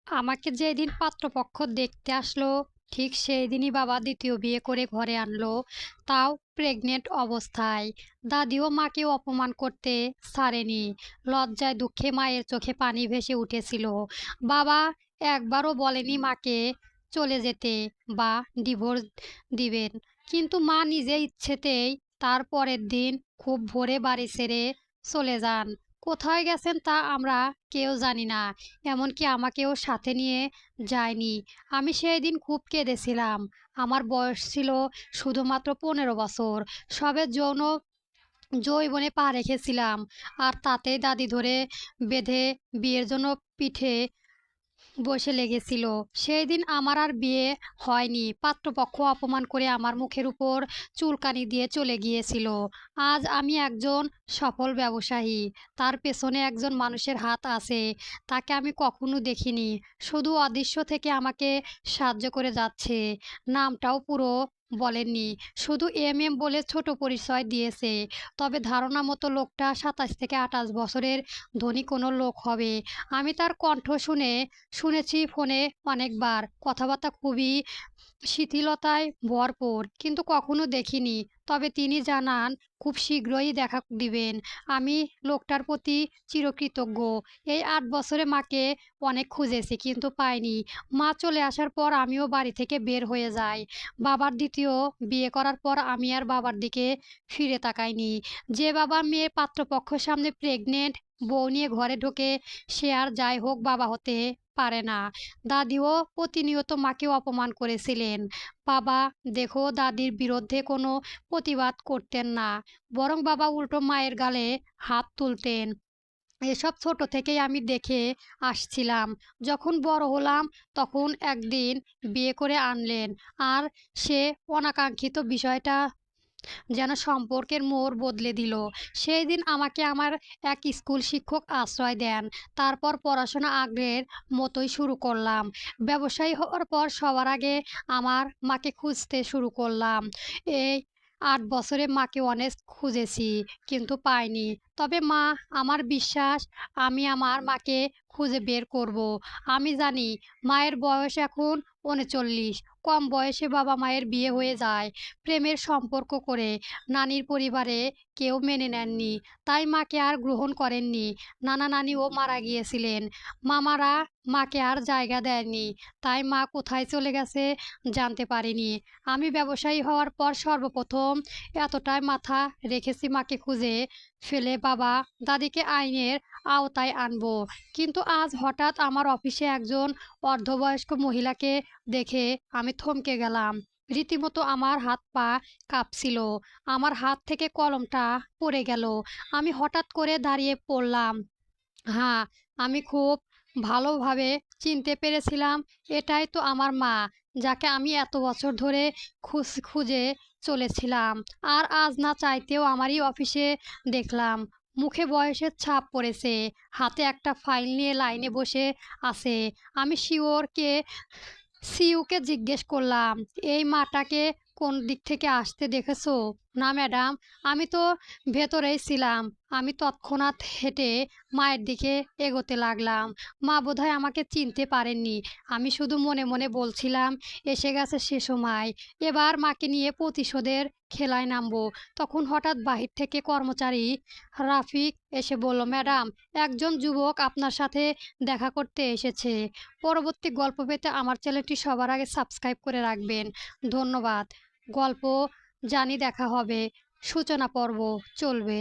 আমাকে যেদিন পাত্রপক্ষ দেখতে আসলো ঠিক সেই দিনই বাবা দ্বিতীয় বিয়ে করে ঘরে আনলো, তাও প্রেগনেন্ট অবস্থায়। দাদিও মাকে অপমান করতে ছাড়েনি। লজ্জায় দুঃখে মায়ের চোখে পানি ভেসে উঠেছিল। বাবা একবারও বলেনি মাকে চলে যেতে বা ডিভোর্স দিবেন, কিন্তু মা নিজে ইচ্ছেতেই তার পরের দিন খুব ভোরে বাড়ি ছেড়ে চলে যান। কোথায় গেছেন তা আমরা কেউ জানি না, এমনকি আমাকেও সাথে নিয়ে যায়নি। আমি সেই দিন খুব কেঁদেছিলাম। আমার বয়স ছিল শুধুমাত্র 15 বছর। সবে যৌবনে পা রেখেছিলাম, আর তাতেই দাদি ধরে বেঁধে বিয়ের জন্য পিঠে বসে লেগেছিল। সেই দিন আমার আর বিয়ে হয়নি। পাত্রপক্ষ অপমান করে আমার মুখের উপর চুলকানি দিয়ে চলে গিয়েছিল। আজ আমি একজন সফল ব্যবসায়ী। তার পেছনে একজন মানুষের হাত আছে, তাকে আমি কখনো দেখিনি। শুধু অদৃশ্য থেকে আমাকে সাহায্য করে যাচ্ছে। নামটাও পুরো বলেননি, শুধু বলে ছোট পরিচয় দিয়েছে। তবে ধারণা মতো লোকটা 27 থেকে 28 বছরের ধনী কোনো লোক হবে। আমি তার কণ্ঠ শুনেছি ফোনে অনেকবার। কথাবার্তা খুবই শিথিলতায় ভরপুর, কিন্তু কখনো দেখিনি। তবে তিনি জানান খুব শীঘ্রই দেখা দিবেন। আমি লোকটার প্রতি চিরকৃতজ্ঞ। এই 8 বছরে মাকে অনেক খুঁজেছি কিন্তু পাইনি। মা চলে আসার পর আমিও বাড়ি থেকে বের হয়ে যাই। বাবার দ্বিতীয় বিয়ে করার পর আমি আর বাবার দিকে ফিরে তাকাইনি। যে বাবা মেয়ে পাত্রপক্ষ সামনে প্রেগনেন্ট বউ নিয়ে ঘরে ঢোকে, সে আর যাই হোক বাবা হতে পারে না। দাদিও প্রতিনিয়ত মাকে অপমান করেছিলেন। বাবা দেখো দাদির বিরুদ্ধে কোনো প্রতিবাদ করতেন না, বরং বাবা উল্টো মায়ের গালে হাত তুলতেন। এসব ছোট থেকেই আমি দেখে আসছিলাম। যখন বড় হলাম তখন একদিন বিয়ে করে আনলেন, আর সে অনাকাঙ্ক্ষিত বিষয়টা যেন সম্পর্কের মোড় বদলে দিল। সেই দিন আমাকে আমার এক স্কুল শিক্ষক আশ্রয় দেন। তারপর পড়াশোনা আগের মতোই শুরু করলাম। ব্যবসায়ী হওয়ার পর সবার আগে আমার মাকে খুঁজতে শুরু করলাম। এই 8 বছরে মাকে অনেক খুঁজেছি কিন্তু পাইনি। তবে মা, আমার বিশ্বাস আমি আমার মাকে খুঁজে বের করব। আমি জানি মায়ের বয়স এখন 39। কম বয়সে বাবা মায়ের বিয়ে হয়ে যায় প্রেমের সম্পর্ক করে। নানির পরিবারে কেউ মেনে নেননি, তাই মাকে আর গ্রহণ করেননি। নানা নানিও মারা গিয়েছিলেন। মামারা মাকে আর জায়গা দেয়নি, তাই মা কোথায় চলে গেছে জানতে পারিনি। আমি ব্যবসায়ী হওয়ার পর সর্বপ্রথম এতটাই মাথা রেখেছি মাকে খুঁজে ফেলে বাবা দাদিকে আইনের আওতায় আনবো। কিন্তু আজ হঠাৎ আমার অফিসে একজন অর্ধবয়স্ক মহিলাকে দেখে আমি থমকে গেলাম। রীতিমতো আমার হাত পা কাঁপছিল। আমার হাত থেকে কলমটা পড়ে গেল। আমি হঠাৎ করে দাঁড়িয়ে পড়লাম। হ্যাঁ, আমি খুব ভালোভাবে চিনতে পেরেছিলাম, এটাই তো আমার মা, যাকে আমি এত বছর ধরে খুঁজে চলেছিলাম। আর আজ না চাইতেও আমারই অফিসে দেখলাম। মুখে বয়সের ছাপ পড়েছে, হাতে একটা ফাইল নিয়ে লাইনে বসে আছে। আমি সিইওকে জিজ্ঞেস করলাম, এই মাটাকে কোন দিক থেকে আসতে দেখেছো? না ম্যাডাম, আমি তো ভেতরেই ছিলাম। আমি তৎক্ষণাৎ হেঁটে মায়ের দিকে এগোতে লাগলাম। মা বোধহয় আমাকে চিনতে পারেননি। আমি শুধু মনে মনে বলছিলাম, এসে গেছে সে সময়, এবার মাকে নিয়ে প্রতিশোধের খেলায় নামবো। তখন হঠাৎ বাহির থেকে কর্মচারী রাফিক এসে বলল, ম্যাডাম, একজন যুবক আপনার সাথে দেখা করতে এসেছে। পরবর্তী গল্প পেতে আমার চ্যানেলটি সবার আগে সাবস্ক্রাইব করে রাখবেন। ধন্যবাদ। গল্প জানি দেখা হবে। সূচনা পর্ব চলবে।